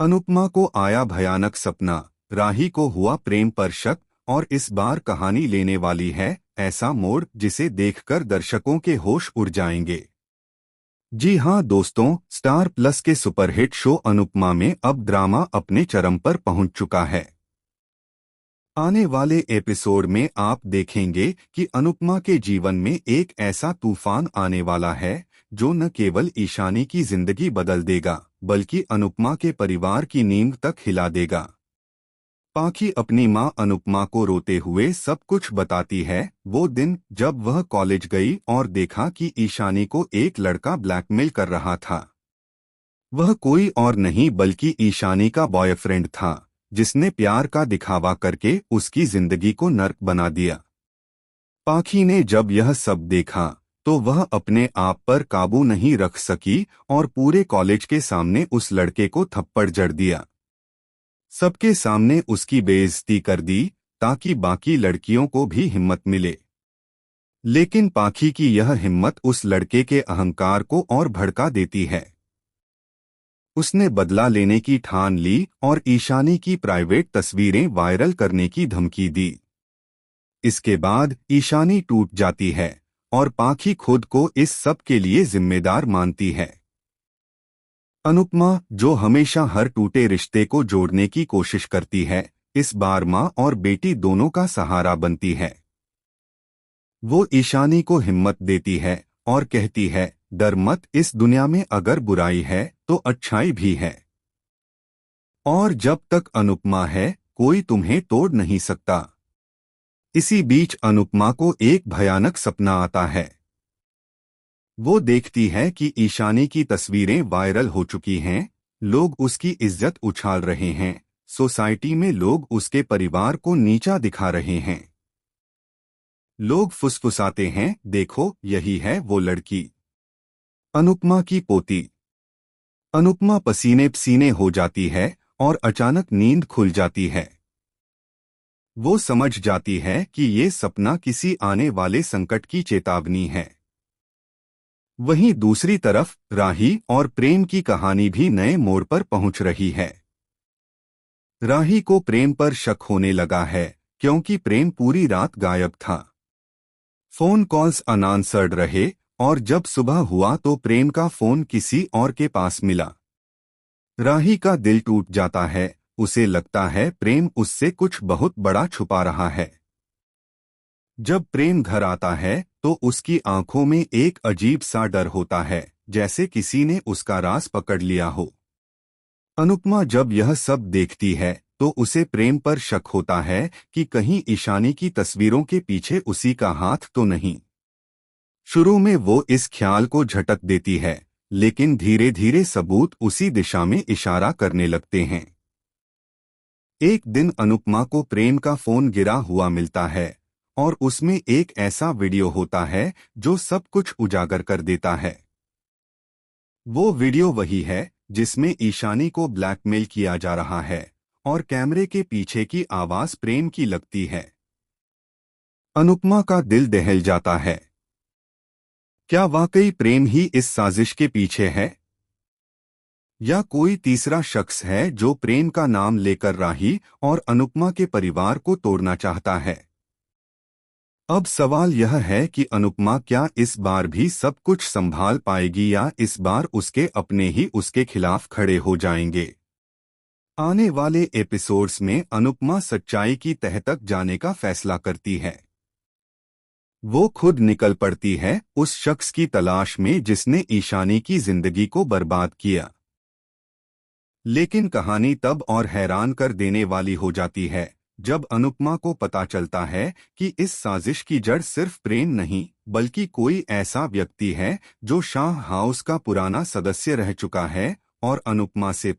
अनुपमा को आया भयानक सपना। राही को हुआ प्रेम पर शक और इस बार कहानी लेने वाली है ऐसा मोड़ जिसे देखकर दर्शकों के होश उड़ जाएंगे। जी हां दोस्तों, स्टार प्लस के सुपरहिट शो अनुपमा में अब ड्रामा अपने चरम पर पहुंच चुका है। आने वाले एपिसोड में आप देखेंगे कि अनुपमा के जीवन में एक ऐसा तूफान आने वाला है जो न केवल ईशानी की जिंदगी बदल देगा बल्कि अनुपमा के परिवार की नींद तक हिला देगा। पाखी अपनी मां अनुपमा को रोते हुए सब कुछ बताती है, वो दिन जब वह कॉलेज गई और देखा कि ईशानी को एक लड़का ब्लैकमेल कर रहा था। वह कोई और नहीं बल्कि ईशानी का बॉयफ्रेंड था, जिसने प्यार का दिखावा करके उसकी जिंदगी को नर्क बना दिया। पाखी ने जब यह सब देखा तो वह अपने आप पर काबू नहीं रख सकी और पूरे कॉलेज के सामने उस लड़के को थप्पड़ जड़ दिया। सबके सामने उसकी बेइज्जती कर दी ताकि बाकी लड़कियों को भी हिम्मत मिले। लेकिन पाखी की यह हिम्मत उस लड़के के अहंकार को और भड़का देती है। उसने बदला लेने की ठान ली और ईशानी की प्राइवेट तस्वीरें वायरल करने की धमकी दी। इसके बाद ईशानी टूट जाती है और पाखी खुद को इस सब के लिए जिम्मेदार मानती है। अनुपमा, जो हमेशा हर टूटे रिश्ते को जोड़ने की कोशिश करती है, इस बार मां और बेटी दोनों का सहारा बनती है। वो ईशानी को हिम्मत देती है और कहती है, डर मत, इस दुनिया में अगर बुराई है तो अच्छाई भी है। और जब तक अनुपमा है कोई तुम्हें तोड़ नहीं सकता। इसी बीच अनुपमा को एक भयानक सपना आता है। वो देखती है कि ईशानी की तस्वीरें वायरल हो चुकी हैं, लोग उसकी इज्जत उछाल रहे हैं, सोसाइटी में लोग उसके परिवार को नीचा दिखा रहे हैं। लोग फुसफुसाते हैं, देखो यही है वो लड़की, अनुपमा की पोती। अनुपमा पसीने पसीने हो जाती है और अचानक नींद खुल जाती है। वो समझ जाती है कि ये सपना किसी आने वाले संकट की चेतावनी है। वहीं दूसरी तरफ राही और प्रेम की कहानी भी नए मोड़ पर पहुंच रही है। राही को प्रेम पर शक होने लगा है क्योंकि प्रेम पूरी रात गायब था। फोन कॉल्स अनआंसर्ड रहे और जब सुबह हुआ तो प्रेम का फोन किसी और के पास मिला। राही का दिल टूट जाता है, उसे लगता है प्रेम उससे कुछ बहुत बड़ा छुपा रहा है। जब प्रेम घर आता है तो उसकी आंखों में एक अजीब सा डर होता है, जैसे किसी ने उसका राज पकड़ लिया हो। अनुपमा जब यह सब देखती है तो उसे प्रेम पर शक होता है कि कहीं ईशानी की तस्वीरों के पीछे उसी का हाथ तो नहीं। शुरू में वो इस ख्याल को झटक देती है, लेकिन धीरे धीरे सबूत उसी दिशा में इशारा करने लगते हैं। एक दिन अनुपमा को प्रेम का फोन गिरा हुआ मिलता है और उसमें एक ऐसा वीडियो होता है जो सब कुछ उजागर कर देता है। वो वीडियो वही है जिसमें ईशानी को ब्लैकमेल किया जा रहा है और कैमरे के पीछे की आवाज प्रेम की लगती है। अनुपमा का दिल दहल जाता है। क्या वाकई प्रेम ही इस साजिश के पीछे है, या कोई तीसरा शख्स है जो प्रेम का नाम लेकर राही और अनुपमा के परिवार को तोड़ना चाहता है? अब सवाल यह है कि अनुपमा क्या इस बार भी सब कुछ संभाल पाएगी या इस बार उसके अपने ही उसके खिलाफ खड़े हो जाएंगे। आने वाले एपिसोड्स में अनुपमा सच्चाई की तह तक जाने का फैसला करती है। वो खुद निकल पड़ती है उस शख्स की तलाश में जिसने ईशानी की जिंदगी को बर्बाद किया। लेकिन कहानी तब और हैरान कर देने वाली हो जाती है जब अनुपमा को पता चलता है कि इस साजिश की जड़ सिर्फ प्रेम नहीं बल्कि कोई ऐसा व्यक्ति है जो शाह हाउस का पुराना सदस्य रह चुका है और अनुपमा से